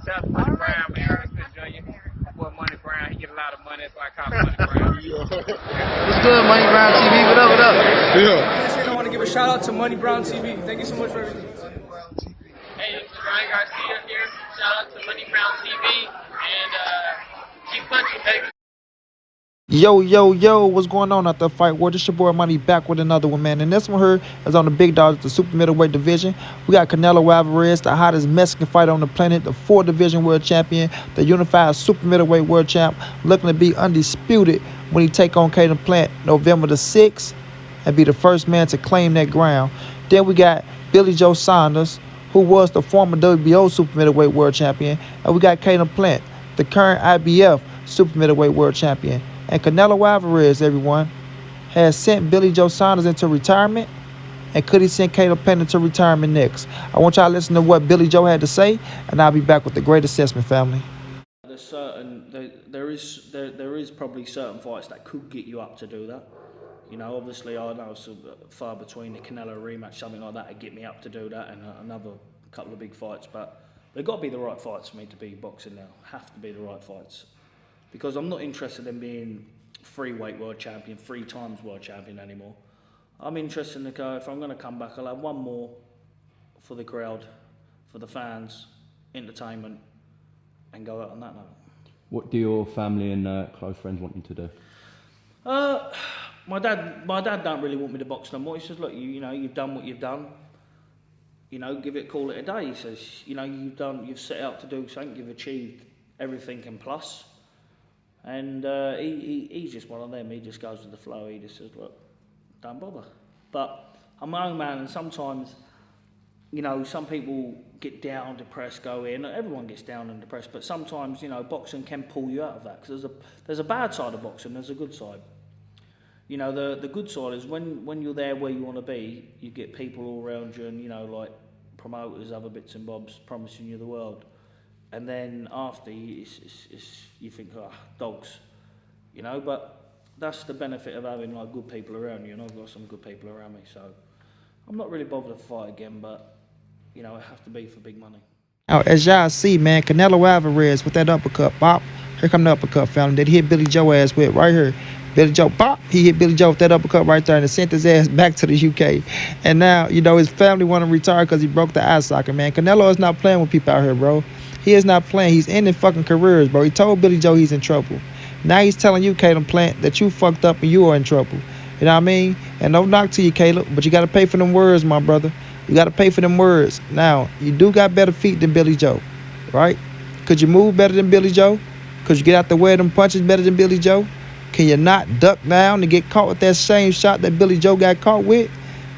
Shout out to Money Brown, man. Respect Junior. My boy Money Brown, he get a lot of money, that's why I call him Money Brown. What's good, Money Brown TV? What up, what up? Yeah. I want to give a shout out to Money Brown TV. Thank you so much for everything. Hey, this is Ryan Garcia here. Shout out to Money Brown TV and keep punching, baby. Yo, what's going on out there, Fight War? This your boy Money back with another one, man. And this one here is on the big dogs, the super middleweight division. We got Canelo Alvarez, the hottest Mexican fighter on the planet, the 4-division world champion, the unified super middleweight world champ, looking to be undisputed when he take on Caleb Plant November the 6th and be the first man to claim that ground. Then we got Billy Joe Saunders, who was the former WBO super middleweight world champion. And we got Caleb Plant, the current IBF super middleweight world champion. And Canelo Alvarez, everyone, has sent Billy Joe Saunders into retirement. And could he send Caleb Plant into retirement next? I want y'all to listen to what Billy Joe had to say, and I'll be back with the great assessment, family. There's there is probably certain fights that could get you up to do that. You know, obviously I know it's far between the Canelo rematch, something like that, to get me up to do that, and another couple of big fights. But they've got to be the right fights for me to be boxing now. Have to be the right fights. Because I'm not interested in being 3-weight world champion, 3 times world champion anymore. I'm interested in the go, if I'm going to come back, I'll have one more for the crowd, for the fans, entertainment, and go out on that note. What do your family and close friends want you to do? My dad don't really want me to box no more. He says, look, you know, you've done what you've done. You know, call it a day. He says, you know, you've set out to do something, you've achieved everything and plus. And he's just one of them. He just goes with the flow. He just says, look, don't bother. But I'm my own man, and sometimes, you know, some people get down, depressed, go in. Everyone gets down and depressed, but sometimes, you know, boxing can pull you out of that. Because there's a bad side of boxing, there's a good side. You know, the good side is when you're there where you want to be, you get people all around you, and, you know, like promoters, other bits and bobs promising you the world. And then after, you think, oh, dogs, you know. But that's the benefit of having like good people around you, and I've got some good people around me. So I'm not really bothered to fight again, but, you know, it has to be for big money. Now, as y'all see, man, Canelo Alvarez with that uppercut, bop. Here come the uppercut, family, that he hit Billy Joe ass with right here. Billy Joe, bop. He hit Billy Joe with that uppercut right there, and it sent his ass back to the UK. And now, you know, his family want to retire because he broke the eye socket, man. Canelo is not playing with people out here, bro. He is not playing. He's ending fucking careers, bro. He told Billy Joe he's in trouble. Now he's telling you, Caleb Plant, that you fucked up and you are in trouble. You know what I mean? And no knock to you, Caleb, but you got to pay for them words, my brother. You got to pay for them words. Now, you do got better feet than Billy Joe, right? Could you move better than Billy Joe? Could you get out the way of them punches better than Billy Joe? Can you not duck down and get caught with that same shot that Billy Joe got caught with?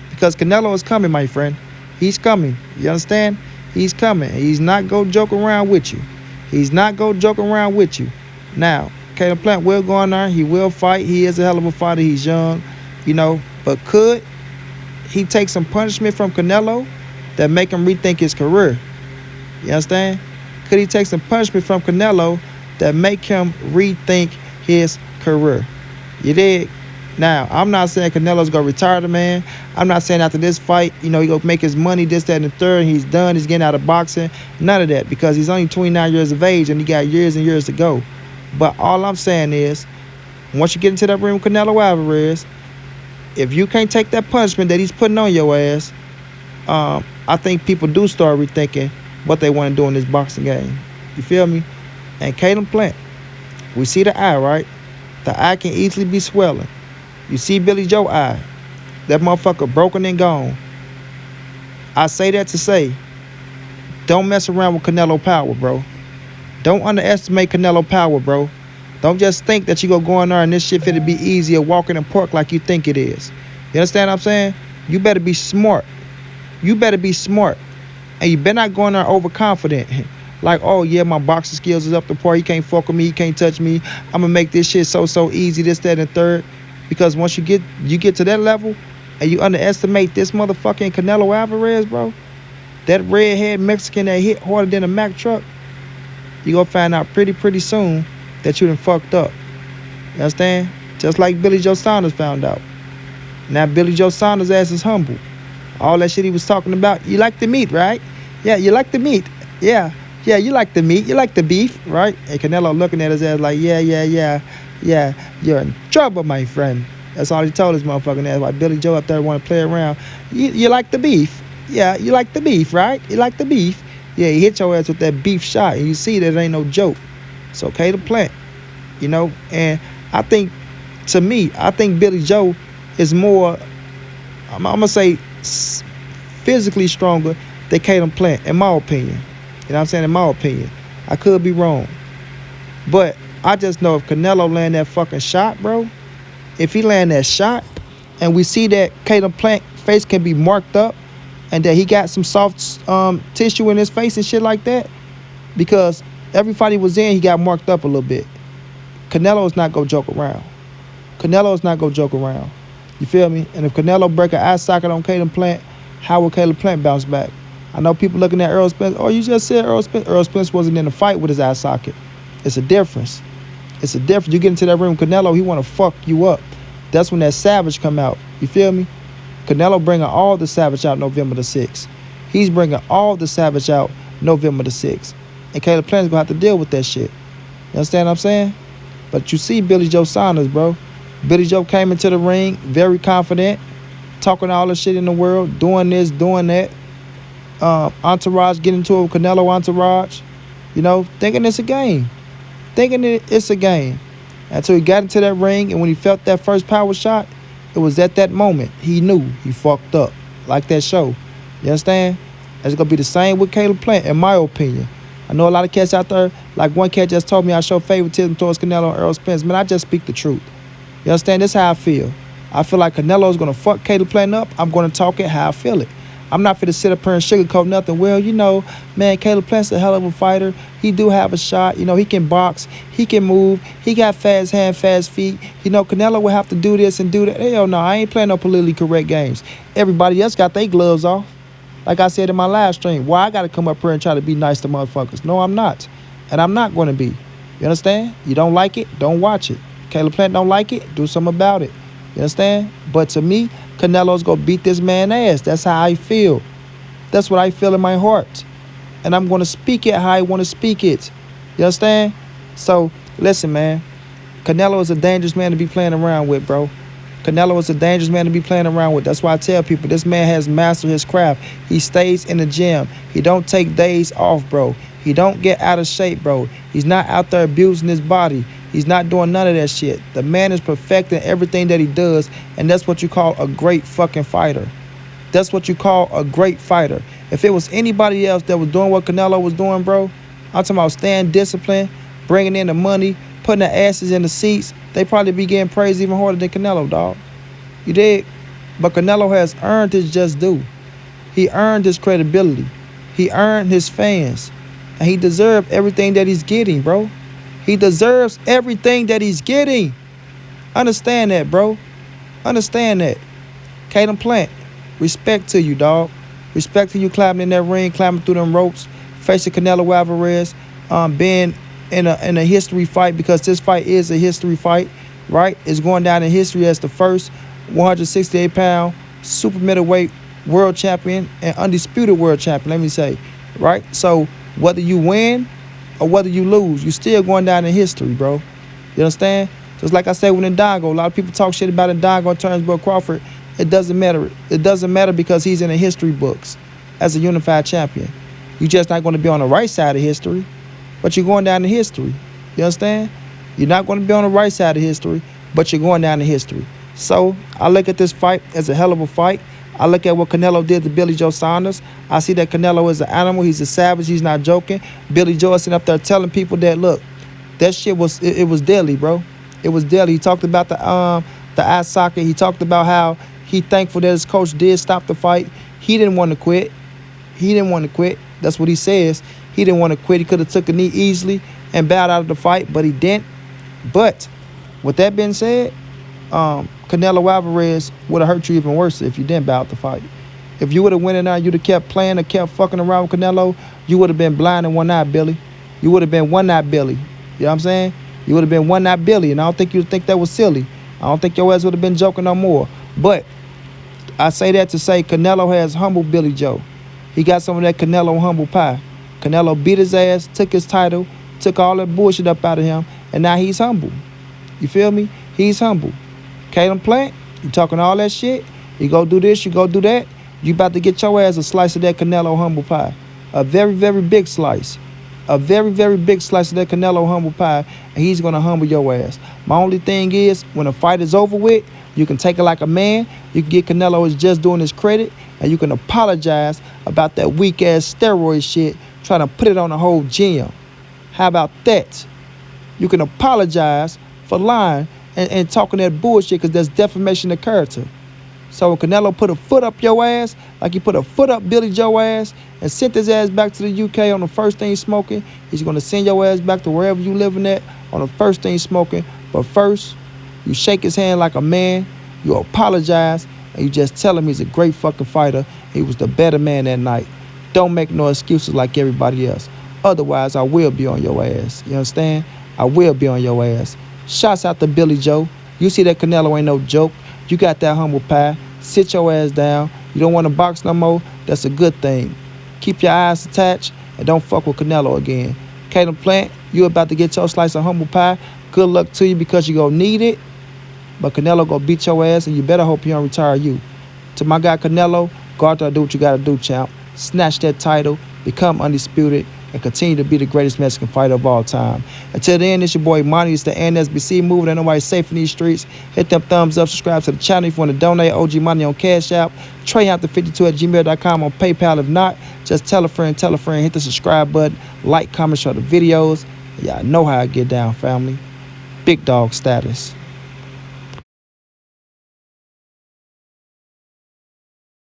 Because Canelo is coming, my friend. He's coming. You understand? He's coming. He's not going to joke around with you. He's not going to joke around with you. Now, Caleb Plant will go in there. He will fight. He is a hell of a fighter. He's young, you know. But could he take some punishment from Canelo that make him rethink his career? You understand? Could he take some punishment from Canelo that make him rethink his career? You dig? Now, I'm not saying Canelo's going to retire the man. I'm not saying after this fight, you know, he going to make his money, this, that, and the third, and he's done, he's getting out of boxing. None of that, because he's only 29 years of age, and he got years and years to go. But all I'm saying is, once you get into that ring with Canelo Alvarez, if you can't take that punishment that he's putting on your ass, I think people do start rethinking what they want to do in this boxing game. You feel me? And Caleb Plant, we see the eye, right? The eye can easily be swelling. You see Billy Joe eye. That motherfucker broken and gone. I say that to say, don't mess around with Canelo power, bro. Don't underestimate Canelo power, bro. Don't just think that you gonna go in there and this shit finna be easier walking in park like you think it is. You understand what I'm saying? You better be smart. You better be smart. And you better not go in there overconfident. Like, oh yeah, my boxing skills is up to par. He can't fuck with me. He can't touch me. I'm gonna make this shit so easy, this, that, and the third. Because once you get to that level and you underestimate this motherfucking Canelo Alvarez, bro, that redhead Mexican that hit harder than a Mack truck, you gonna find out pretty soon that you done fucked up. You understand? Just like Billy Joe Saunders found out. Now Billy Joe Saunders' ass is humble. All that shit he was talking about, you like the meat, right? Yeah, you like the meat. Yeah. Yeah, you like the meat, you like the beef, right? And Canelo looking at his ass like, yeah, you're in trouble, my friend. That's all he told his motherfucking ass. Like Billy Joe up there want to play around. You like the beef? Yeah, you like the beef, right? You like the beef? Yeah, he hit your ass with that beef shot, and you see that it ain't no joke. It's okay to plant, you know. And I think, to me, I think Billy Joe is more, I'm gonna say, physically stronger than Caleb Plant, in my opinion. You know what I'm saying? In my opinion. I could be wrong. But I just know if Canelo land that fucking shot, bro, if he land that shot, and we see that Caleb Plant face can be marked up, and that he got some soft tissue in his face and shit like that, because every fight he was in, he got marked up a little bit. Canelo is not gonna joke around. Canelo is not gonna joke around. You feel me? And if Canelo break an eye socket on Caleb Plant, how will Caleb Plant bounce back? I know people looking at Earl Spence. Oh, you just said Earl Spence. Earl Spence wasn't in the fight with his eye socket. It's a difference. It's a difference. You get into that room, Canelo, he want to fuck you up. That's when that savage come out. You feel me? Canelo bringing all the savage out November the 6th. He's bringing all the savage out November the 6th. And Caleb Plant's going to have to deal with that shit. You understand what I'm saying? But you see Billy Joe Saunders, bro. Billy Joe came into the ring very confident, talking all the shit in the world, doing this, doing that. Entourage getting into it with Canelo entourage, you know, thinking it's a game. Thinking it's a game. Until he got into that ring, and when he felt that first power shot, it was at that moment he knew he fucked up. Like that show. You understand? It's going to be the same with Caleb Plant, in my opinion. I know a lot of cats out there, like one cat just told me I show favoritism towards Canelo and Earl Spence. Man, I just speak the truth. You understand? This is how I feel. I feel like Canelo's going to fuck Caleb Plant up. I'm going to talk it how I feel it. I'm not finna sit up here and sugarcoat nothing. Well, you know, man, Caleb Plant's a hell of a fighter. He do have a shot. You know, he can box. He can move. He got fast hands, fast feet. You know, Canelo will have to do this and do that. Hell no, I ain't playing no politically correct games. Everybody else got their gloves off. Like I said in my live stream, why I got to come up here and try to be nice to motherfuckers? No, I'm not. And I'm not going to be. You understand? You don't like it, don't watch it. Caleb Plant don't like it, do something about it. You understand? But to me, Canelo's going to beat this man's ass. That's how I feel. That's what I feel in my heart. And I'm going to speak it how I want to speak it. You understand? So, listen, man. Canelo is a dangerous man to be playing around with, bro. Canelo is a dangerous man to be playing around with. That's why I tell people, this man has mastered his craft. He stays in the gym. He don't take days off, bro. He don't get out of shape, bro. He's not out there abusing his body. He's not doing none of that shit. The man is perfecting everything that he does, and that's what you call a great fucking fighter. That's what you call a great fighter. If it was anybody else that was doing what Canelo was doing, bro, I'm talking about staying disciplined, bringing in the money, putting the asses in the seats, they probably be getting praised even harder than Canelo, dog. You dig? But Canelo has earned his just due. He earned his credibility. He earned his fans. And he deserved everything that he's getting, bro. He deserves everything that he's getting. Understand that, bro. Understand that. Caleb Plant, respect to you, dog. Respect to you climbing in that ring, climbing through them ropes, facing Canelo Alvarez, being in a history fight, because this fight is a history fight, right? It's going down in history as the first 168-pound super middleweight world champion and undisputed world champion, let me say, right? So whether you win or whether you lose, you still going down in history, bro. You understand? Just like I said with Ndongo, a lot of people talk shit about Ndongo and Turnbull Crawford. It doesn't matter. It doesn't matter because he's in the history books as a unified champion. You're just not going to be on the right side of history, but you're going down in history. You understand? You're not going to be on the right side of history, but you're going down in history. So I look at this fight as a hell of a fight. I look at what Canelo did to Billy Joe Saunders. I see that Canelo is an animal. He's a savage. He's not joking. Billy Joe is sitting up there telling people that, look, that shit was, it was deadly, bro. It was deadly. He talked about the eye socket. He talked about how he thankful that his coach did stop the fight. He didn't want to quit. He didn't want to quit. That's what he says. He didn't want to quit. He could have took a knee easily and bowed out of the fight, but he didn't. But with that being said, Canelo Alvarez would have hurt you even worse if you didn't bow out the fight. If you would have went in there and you'd have kept playing or kept fucking around with Canelo, you would have been blind in one eye, Billy. You would have been one eye, Billy. You know what I'm saying? You would have been one eye, Billy, and I don't think you'd think that was silly. I don't think your ass would have been joking no more. But I say that to say Canelo has humbled Billy Joe. He got some of that Canelo humble pie. Canelo beat his ass, took his title, took all that bullshit up out of him, and now he's humble. You feel me? He's humble. Caleb Plant, you talking all that shit. You go do this, you go do that. You about to get your ass a slice of that Canelo humble pie. A very, very big slice. A very, very big slice of that Canelo humble pie, and he's going to humble your ass. My only thing is, when a fight is over with, you can take it like a man. You can get Canelo his just doing his credit, and you can apologize about that weak-ass steroid shit, trying to put it on the whole gym. How about that? You can apologize for lying and talking that bullshit because that's defamation of character. So when Canelo put a foot up your ass, like he put a foot up Billy Joe ass and sent his ass back to the UK on the first thing smoking, he's going to send your ass back to wherever you living at on the first thing smoking. But first, you shake his hand like a man, you apologize, and you just tell him he's a great fucking fighter. He was the better man that night. Don't make no excuses like everybody else. Otherwise, I will be on your ass. You understand? I will be on your ass. Shouts out to Billy Joe. You see that Canelo ain't no joke. You got that humble pie. Sit your ass down. You don't want to box no more? That's a good thing. Keep your eyes attached and don't fuck with Canelo again. Caleb Plant, you about to get your slice of humble pie. Good luck to you because you gonna need it. But Canelo gonna beat your ass and you better hope he don't retire you. To my guy Canelo, go out there and do what you gotta do, champ. Snatch that title, become undisputed, and continue to be the greatest Mexican fighter of all time. Until then, it's your boy Monty. It's the NSBC moving. Ain't nobody safe in these streets. Hit them thumbs up, subscribe to the channel if you want to donate. OG Money on Cash App. TreyHunt52@gmail.com on PayPal. If not, just tell a friend, hit the subscribe button, like, comment, share the videos. Y'all know how I get down, family. Big dog status.